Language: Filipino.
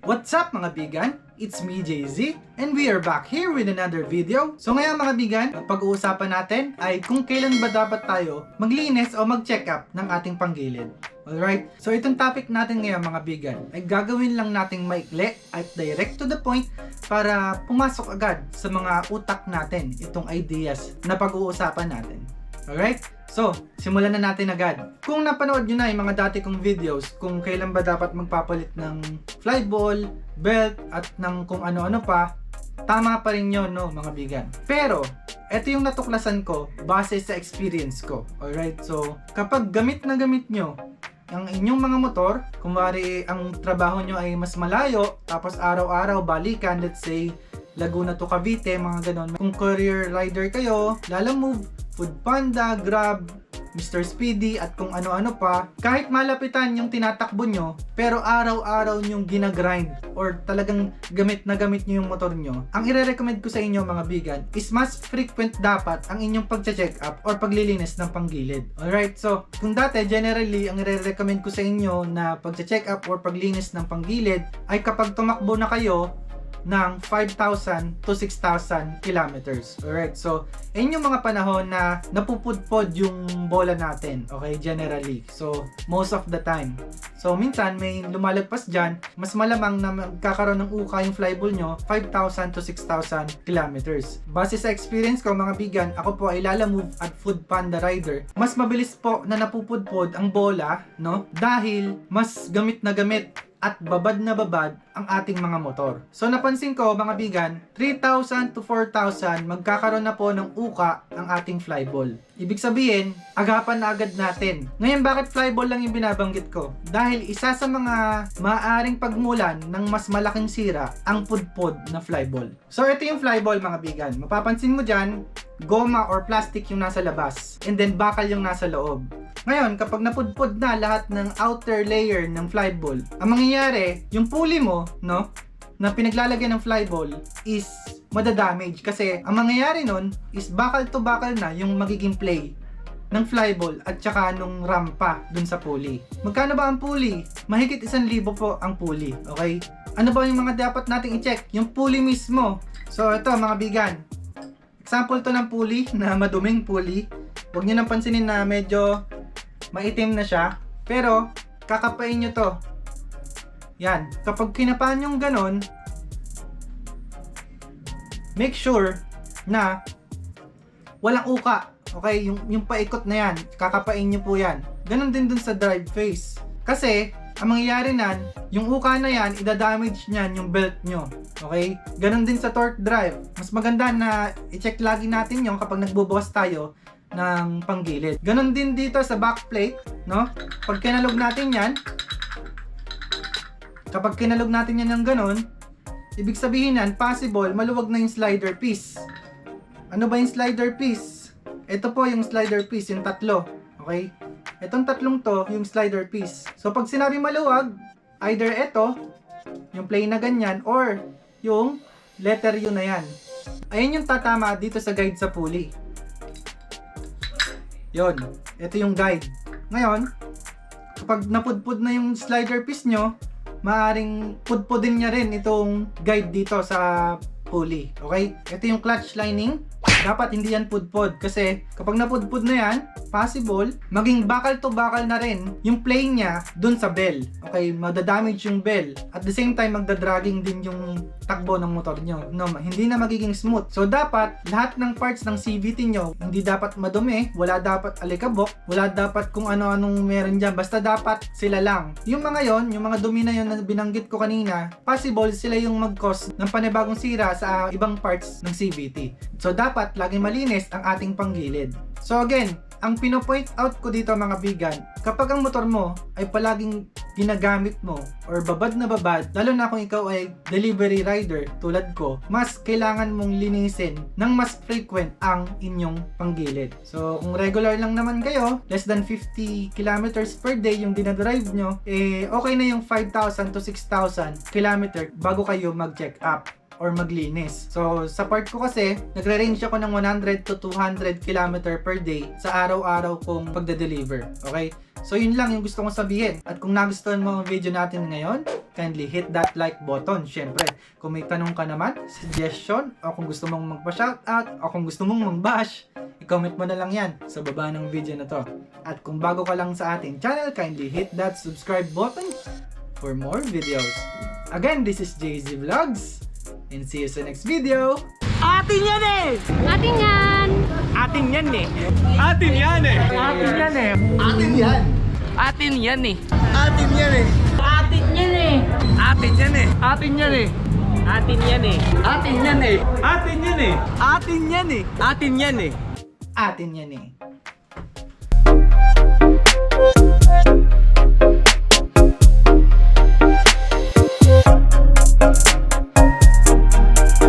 What's up mga bigan? It's me JZ and we are back here with another video. So ngayon mga bigan, pag-uusapan natin ay kung kailan ba dapat tayo maglinis o mag-check up ng ating panggilid. Alright, so itong topic natin ngayon mga bigan ay gagawin lang nating maikli at direct to the point para pumasok agad sa mga utak natin itong ideas na pag-uusapan natin. Alright? So, simulan na natin agad. Kung napanood nyo na yung mga dati kong videos kung kailan ba dapat magpapalit ng flyball, belt, at ng kung ano-ano pa, tama pa rin yun, no, mga bigan. Pero, ito yung natuklasan ko base sa experience ko. Alright? So, kapag gamit na gamit nyo ang inyong mga motor, kumari ang trabaho nyo ay mas malayo, tapos araw-araw balikan, let's say, Laguna to Cavite, mga ganon. Kung career rider kayo, Lalamove, Foodpanda, Grab, Mr. Speedy, at kung ano-ano pa, kahit malapitan yung tinatakbo nyo, pero araw-araw nyong ginagrind or talagang gamit na gamit nyo yung motor nyo, ang ire-recommend ko sa inyo mga bigan is mas frequent dapat ang inyong pag-check up or paglilinis ng panggilid. Alright, so kung dati generally ang ire-recommend ko sa inyo na pag-check up or paglinis ng panggilid ay kapag tumakbo na kayo ng 5,000 to 6,000 kilometers. Alright, so ayun yung mga panahon na napupudpod yung bola natin, okay, generally. So, most of the time. So, minsan may lumalagpas dyan, mas malamang na magkakaroon ng uka yung flyball nyo, 5,000 to 6,000 kilometers. Base sa experience ko mga bigan, ako po ay Lalamove at Foodpanda rider. Mas mabilis po na napupudpod ang bola, no? Dahil mas gamit na gamit at babad na babad ang ating mga motor. So napansin ko mga bigan, 3,000 to 4,000 magkakaroon na po ng uka ang ating flyball. Ibig sabihin, agapan na agad natin. Ngayon bakit flyball lang yung binabanggit ko? Dahil isa sa mga maaaring pagmulan ng mas malaking sira ang pudpod na flyball. So ito yung flyball mga bigan. Mapapansin mo dyan, goma or plastic yung nasa labas and then bakal yung nasa loob. Ngayon, kapag napudpod na lahat ng outer layer ng flyball, ang mangyayari, yung pulley mo, no, na pinaglalagyan ng flyball is madadamage kasi ang mangyayari nun is bakal to bakal na yung magiging play ng flyball at saka nung rampa dun sa pulley. Magkano ba ang pulley? Mahigit 1,000 po ang pulley, okay? Ano ba yung mga dapat nating i-check? Yung pulley mismo. So, ito mga bigan. Example to ng pulley na maduming pulley. Huwag nyo nang pansinin na medyo maitim na siya, pero kakapain nyo to. Yan, kapag kinapaan yung ganon, make sure na walang uka. Okay, yung paikot na yan, kakapain nyo po yan. Ganon din dun sa drive face. Kasi, ang mangyayari nan, yung uka na yan, idadamage nyan yung belt nyo. Okay? Ganon din sa torque drive. Mas maganda na i-check lagi natin yung kapag nagbubukas tayo ng panggilid. Ganon din dito sa backplate, no? Pag kinalog natin yan, kapag kinalog natin yan ng ganon, ibig sabihin yan, possible, maluwag na yung slider piece. Ano ba yung slider piece? Ito po yung slider piece, yung tatlo. Okay? Itong tatlong to, yung slider piece. So, pag sinabi maluwag, either ito, yung plain na ganyan, or yung letter U na yan. Ayan yung tatama dito sa guide sa pulley. Yon, ito yung guide. Ngayon, kapag napudpud na yung slider piece nyo, maaaring pudpudin niya rin itong guide dito sa pulley. Okay? Ito yung clutch lining. Dapat hindi yan pudpud kasi kapag napudpud na yan, possible, maging bakal to bakal na rin yung plane niya dun sa bell. Okay? Madadamage yung bell. At the same time, magdadragging din yung takbo ng motor nyo. No, hindi na magiging smooth. So, dapat lahat ng parts ng CVT nyo, hindi dapat madumi, wala dapat alikabok, wala dapat kung ano-anong meron dyan. Basta dapat sila lang. Yung mga yon, yung mga dumi na yon na binanggit ko kanina, possible sila yung mag-cause ng panibagong sira sa ibang parts ng CVT. So, dapat laging malinis ang ating panggilid. So, again, ang pino-point out ko dito mga bigan, kapag ang motor mo ay palaging ginagamit mo or babad na babad, lalo na kung ikaw ay delivery rider tulad ko, mas kailangan mong linisin ng mas frequent ang inyong panggilid. So kung regular lang naman kayo, less than 50 kilometers per day yung dinadrive nyo, okay na yung 5,000 to 6,000 kilometer bago kayo mag-check up. or maglinis. So sa part ko kasi, nagre-range ako ng 100 to 200 km per day sa araw-araw kong pagde-deliver. Okay? So yun lang yung gusto kong sabihin. At kung nagustuhan mo ang video natin ngayon, kindly hit that like button. Syempre, kung may tanong ka naman, suggestion, o kung gusto mong magpa-shoutout, o kung gusto mong mag-bash, i-comment mo na lang yan sa baba ng video na to. At kung bago ka lang sa ating channel, kindly hit that subscribe button for more videos. Again, this is JZ Vlogs, and see you sa next video. Atin yan eh! Atin yan! Atin yan eh! Atin yan eh! Atin yan eh! Atin yan! Atin yan eh! Atin yan eh! Atin yan eh! Atin yan eh! Atin yan eh! Atin yan eh! Atin yan eh! Atin yan eh! Atin yan eh! Atin yan eh! Atin yan eh!